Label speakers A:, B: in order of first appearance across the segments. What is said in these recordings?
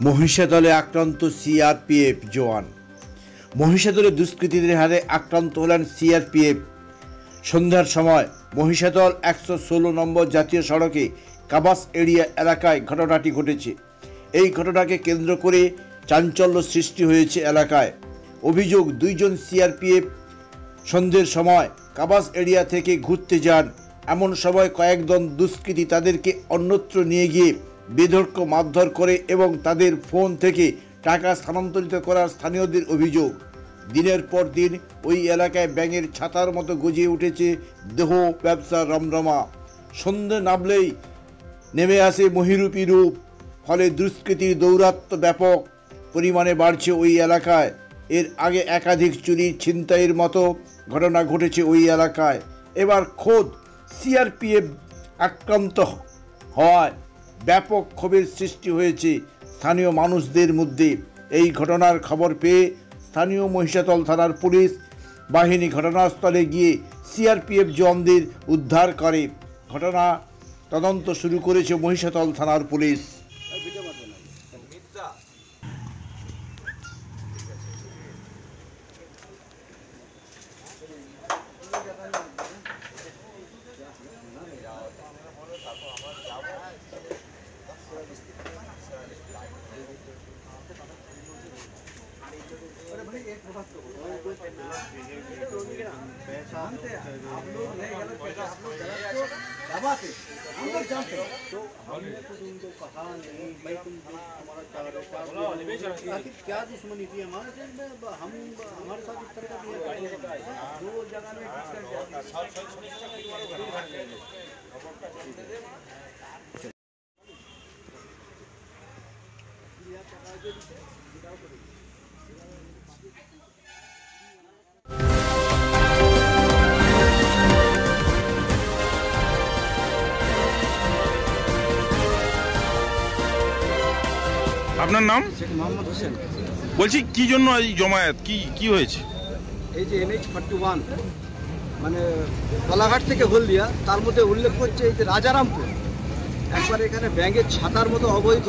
A: মহিষাদলে আক্রান্ত সিআরপিএফ জওয়ান। মহিষাদলে দুষ্কৃতীদের হাতে আক্রান্ত হলেন সিআরপিএফ। সন্ধ্যার সময় মহিষাদল 116 নম্বর জাতীয় সড়কে কাবাস এরিয়া এলাকায় ঘটনাটি ঘটেছে। এই ঘটনাকে কেন্দ্র করে চাঞ্চল্য সৃষ্টি হয়েছে এলাকায়। অভিযোগ, দুইজন সিআরপিএফ সন্ধ্যের সময় কাবাস এরিয়া থেকে ঘুরতে যান। এমন সময় কয়েকজন দুষ্কৃতী তাদেরকে অন্যত্র নিয়ে গিয়ে বেধড়ক মারধর করে এবং তাদের ফোন থেকে টাকা স্থানান্তরিত করার স্থানীয়দের অভিযোগ। দিনের পর দিন ওই এলাকায় ব্যাঙের ছাতার মতো গজিয়ে উঠেছে দেহ ব্যবসার রমরমা। সন্ধ্যে নামলেই নেমে আসে মহিরূপী রূপ, ফলে দুষ্কৃতীর দৌরাত্ম্য ব্যাপক পরিমাণে বাড়ছে ওই এলাকায়। এর আগে একাধিক চুরি, ছিনতাইয়ের মতো ঘটনা ঘটেছে ওই এলাকায়। এবার খোদ সিআরপিএফ আক্রান্ত হওয়ায় ব্যাপক ক্ষোভের সৃষ্টি হয়েছে স্থানীয় মানুষদের মধ্যে। এই ঘটনার খবর পেয়ে স্থানীয় মহিষাদল থানার পুলিশ বাহিনী ঘটনাস্থলে গিয়ে সিআরপিএফ জওয়ানদের উদ্ধার করে। ঘটনা তদন্ত শুরু করেছে মহিষাদল থানার পুলিশ।
B: क्या दुश्मनी थी हमारे से, हम हमारे साथ इस तरह का दो जगह में
C: আপনার নাম?
B: শেখ মোহাম্মদ হোসেন।
C: বলছি কি জন্য এই জমায়েত, কি হয়েছে?
B: এই যে NH41 মানে কলাঘাট থেকে হলদিয়া, তার মধ্যে উল্লেখ করছে এই যে রাজারামপুর, একবার এখানে ব্যাঙের ছাতার মতো অবৈধ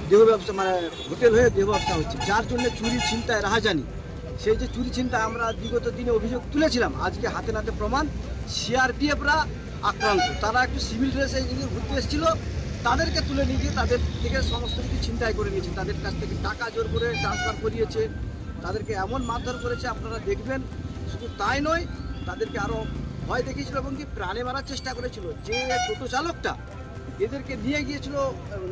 B: দেহ ব্যবসা, মানে হোটেল হয়ে দেহ ব্যবসা হচ্ছে, যার জন্য চুরি ছিনতাই রাহাজানি। সেই যে চুরি ছিনতাই আমরা বিগত দিনে অভিযোগ তুলেছিলাম, আজকে হাতে নাতে প্রমাণ। সিআরপিএফরা আক্রান্ত, তারা একটু সিভিল ড্রেসে ঘুরতে এসেছিল, তাদেরকে তুলে নিয়ে গিয়ে তাদের থেকে সমস্ত কিছু ছিনতাই করে নিয়েছে, তাদের কাছ থেকে টাকা জোর করে ট্রান্সফার করিয়েছে, তাদেরকে এমন মারধর করেছে আপনারা দেখবেন। শুধু তাই নয়, তাদেরকে আরও ভয় দেখিয়েছিল এবং কি প্রাণে মারার চেষ্টা করেছিল। যে টোটো চালকটা এদেরকে নিয়ে গিয়েছিল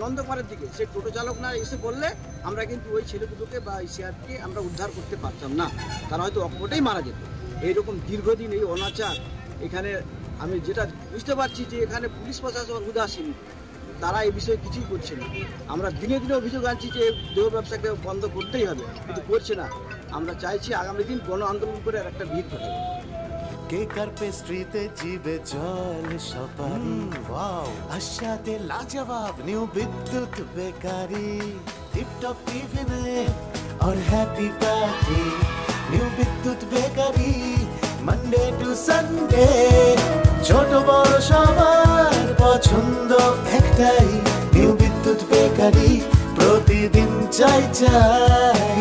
B: নন্দপাড়ের দিকে, সেই টোটো চালক না এসে বললে আমরা কিন্তু ওই ছেলে দুটোকে বা এই সিআরপিকে আমরা উদ্ধার করতে পারতাম না, তারা হয়তো অকপটেই মারা যেত। এইরকম দীর্ঘদিন এই অনাচার এখানে, আমি যেটা বুঝতে পারছি যে এখানে পুলিশ প্রশাসন উদাসীন, তারা এই বিষয়ে কিছুই করছে না। আমরা দিনে দিনে অভিযোগ আনছি যে দেহ ব্যবসাকে বন্ধ করতেই হবে, কিন্তু করছে না। আমরা চাইছি আগামী দিন গণ আন্দোলন করে আর একটা ভিড় ঘটাবে।
D: কেকার পেস্ট্রিতে জিবে জল সপারি, ওয়াও আশাতে লাজবাব নিউ বিদ্যুৎ বেকারি, টিপটপ টিফিনে और हैप्पी पार्टी, নিউ বিদ্যুৎ বেকারি, মানডে টু সানডে, ছোট বড় সবার পছন্দ একটাই, নিউ বিদ্যুৎ বেকারি, প্রতিদিন চাই চাই